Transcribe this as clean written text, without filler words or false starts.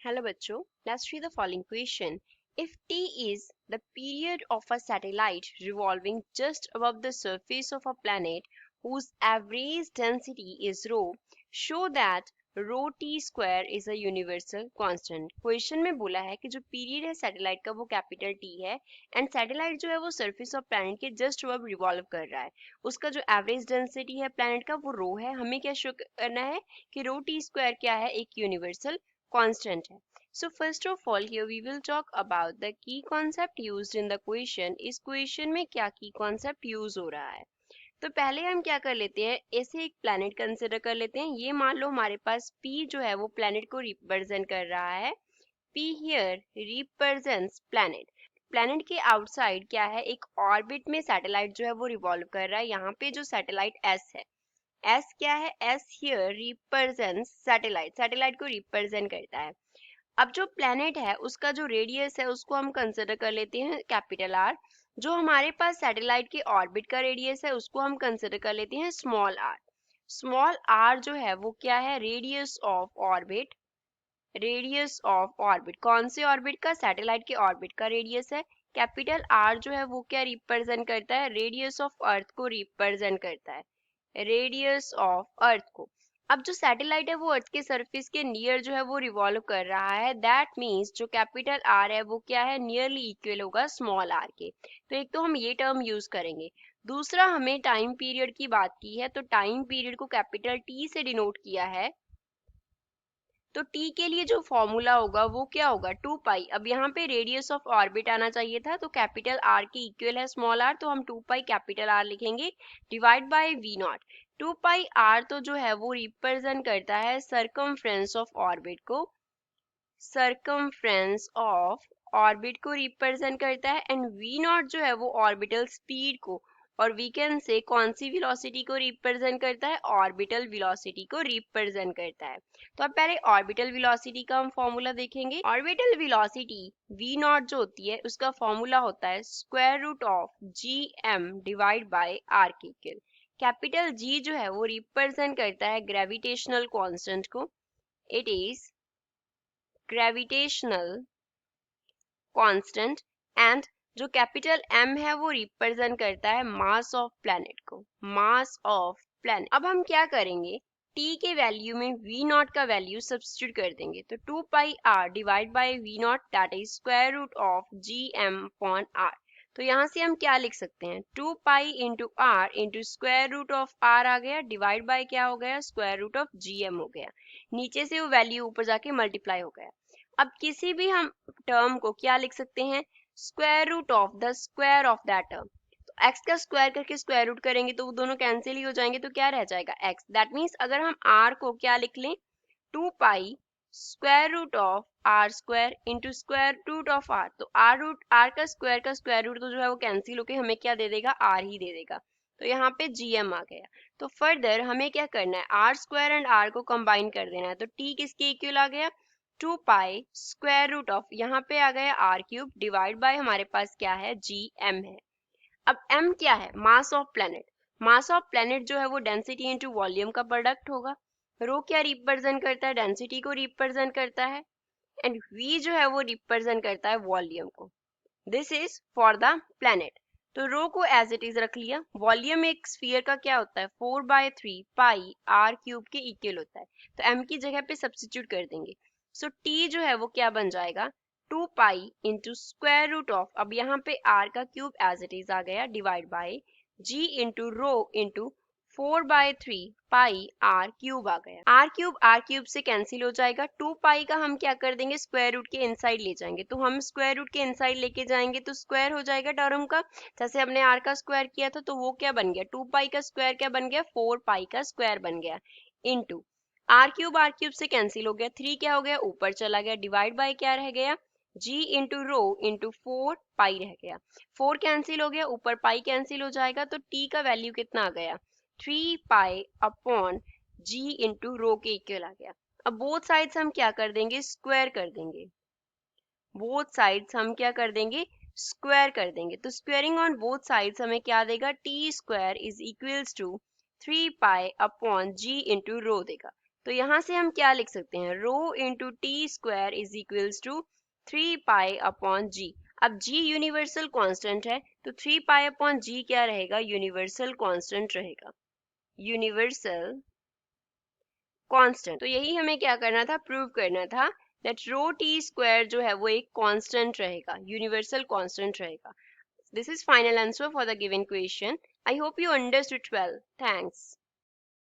Hello बच्चों, let's read the following question. If T is the period of a satellite revolving just above the surface of a planet whose average density is rho, show that rho t square is a universal constant. Question में बोला है कि जो period है satellite का वो capital T है and satellite जो है वो सरफेस ऑफ प्लैनेट के जस्ट अब रिवॉल्व कर रहा है. उसका जो एवरेज डेंसिटी है प्लैनेट का वो रो है. हमें क्या शो करना है कि रो टी स्क्वायर क्या है, एक यूनिवर्सल constant है. So first of all here we will talk about the key concept used in the question. इस question में क्या key concept use हो रहा है. तो पहले हम क्या कर लेते हैं, ऐसे एक planet कंसिडर कर लेते हैं. ये मान लो हमारे पास P जो है वो planet को रिप्रेजेंट कर रहा है. P here represents planet. Planet के आउटसाइड क्या है, एक ऑर्बिट में सैटेलाइट जो है वो रिवॉल्व कर रहा है. यहाँ पे जो सैटेलाइट S है, S क्या है, S here represents satellite, satellite को रिप्रेजेंट करता है. अब जो प्लैनेट है उसका जो रेडियस है उसको हम कंसिडर कर लेते हैं कैपिटल आर. जो हमारे पास सैटेलाइट के ऑर्बिट का रेडियस है उसको हम कंसिडर कर लेते हैं स्मॉल आर. स्मॉल आर जो है वो क्या है, radius of orbit. Radius of orbit कौन से ऑर्बिट का, सैटेलाइट के ऑर्बिट का रेडियस है. कैपिटल आर जो है वो क्या रिप्रेजेंट करता है, रेडियस ऑफ अर्थ को रिप्रेजेंट करता है, रेडियस ऑफ अर्थ को. अब जो सैटेलाइट है वो अर्थ के सरफेस के नियर जो है वो रिवॉल्व कर रहा है. दैट मीन्स जो कैपिटल आर है वो क्या है, नियरली इक्वल होगा स्मॉल आर के. तो एक तो हम ये टर्म यूज करेंगे. दूसरा हमें टाइम पीरियड की बात की है, तो टाइम पीरियड को कैपिटल टी से डिनोट किया है. तो t के लिए जो फॉर्मूला होगा वो क्या होगा, 2 पाई. अब यहाँ पे रेडियस ऑफ ऑर्बिट आना चाहिए था, तो कैपिटल r के इक्वल है स्मॉल r, तो हम 2 पाई कैपिटल r लिखेंगे divide by v not. 2 pi r तो जो है वो रिप्रेजेंट करता है सरकमफ्रेंस ऑफ ऑर्बिट को, सरकमफ्रेंस ऑफ ऑर्बिट को रिप्रेजेंट करता है. एंड v नॉट जो है वो ऑर्बिटल स्पीड को, और वी कैन से कौन सी वेलोसिटी को रिप्रेजेंट करता है, ऑर्बिटल वेलोसिटी को रिप्रेजेंट करता है. तो अब पहले ऑर्बिटल वेलोसिटी का हम फॉर्मूला देखेंगे. ऑर्बिटल वेलोसिटी v नॉट जो होती है उसका फॉर्मूला होता है square root of G M divide by R के इक्वल. कैपिटल G जो है वो रिप्रेजेंट करता है ग्रेविटेशनल कांस्टेंट को. It is gravitational constant. And जो कैपिटल M है वो रिप्रेजेंट करता है मास ऑफ प्लैनेट को, मास ऑफ प्लैनेट. अब हम क्या करेंगे, t के वैल्यू में v नॉट का वैल्यू सब्स्टिट्यूट कर देंगे. तो 2 pi r divide by v naught that is square root of G M upon r. तो यहाँ से हम क्या लिख सकते हैं, 2 pi into R into square root of r आ गया, डिवाइड बाय क्या हो गया, square root of G M हो गया. नीचे से वो वैल्यू ऊपर जाके मल्टीप्लाई हो गया. अब किसी भी हम टर्म को क्या लिख सकते हैं, square root of the square of that term. तो x का स्क्वायर करके स्क्वायर रूट करेंगे तो वो दोनों कैंसिल ही हो जाएंगे, तो क्या रह जाएगा x. दैट मीन्स अगर हम r को क्या लिख लें, 2 pi square root of R square into square root of r. तो r का स्क्वायर रूट तो जो है वो कैंसिल होके हमें क्या दे देगा, r ही दे देगा. तो यहाँ पे gm आ गया. तो फर्दर हमें क्या करना है, आर स्क्वायर एंड r को कंबाइन कर देना है. तो t किसके इक्वल आ गया, 2 पाई स्क्वायर रूट ऑफ, यहाँ पे आ गया आर क्यूब डिवाइड बाय हमारे पास क्या है, जी एम है. अब m क्या है, mass of planet. Mass of planet जो है वो डेंसिटी इनटू वॉल्यूम का प्रोडक्ट होगा. रो क्या रिप्रेजेंट करता है, डेंसिटी को रिप्रेजेंट करता है. एंड v जो है वो रिप्रेजेंट करता है वॉल्यूम को. This is for the planet. तो रो को एज इट इज रख लिया. वॉल्यूम एक स्फीयर का क्या होता है, 4/3 पाई आर क्यूब के इक्वल होता है. तो m की जगह पे सब्स्टिट्यूट कर देंगे. सो t जो है वो क्या बन जाएगा, 2 pi into square root of, अब यहाँ पे r का क्यूब एज इट इज आ गया, divide by g into rho into 4/3 pi R cube आ गया. आर क्यूब से कैंसिल हो जाएगा. 2 पाई का हम क्या कर देंगे, स्क्वायर रूट के इनसाइड ले जाएंगे. तो हम स्क्वायर रूट के इनसाइड लेके जाएंगे तो स्क्वायर हो जाएगा टर्म का. जैसे हमने आर का स्क्वायर किया था तो वो क्या बन गया, 2 पाई का स्क्वायर क्या बन गया, 4 पाई का स्क्वायर बन गया, इनटू आर क्यूब से कैंसिल हो गया. 3 क्या हो गया, ऊपर चला गया, डिवाइड बाय क्या रह गया, g इंटू रो इंटू 4 पाई रह गया. 4 कैंसिल हो गया, ऊपर पाई कैंसिल हो जाएगा. तो t का वैल्यू कितना आ गया, 3 पाई अपॉन g इंटू रो के इक्वल आ गया. अब बोथ साइड्स हम क्या कर देंगे, स्क्वायर कर देंगे. बोथ साइड्स हम क्या कर देंगे, स्क्वायर कर देंगे. तो स्क्वायरिंग ऑन बोथ साइड्स हमें क्या देगा, T square is equals to 3 pi upon g into rho देगा. तो यहाँ से हम क्या लिख सकते हैं, rho into T square is equals to 3 pi upon g. अब g यूनिवर्सल कांस्टेंट है तो 3 पाई अपॉन जी क्या रहेगा, यूनिवर्सल कांस्टेंट रहेगा, यूनिवर्सल कांस्टेंट। तो यही हमें क्या करना था, प्रूव करना था दैट रो टी स्क्वायर जो है वो एक कांस्टेंट रहेगा, यूनिवर्सल कांस्टेंट रहेगा। This is final answer for the given question. I hope you understood well. Thanks.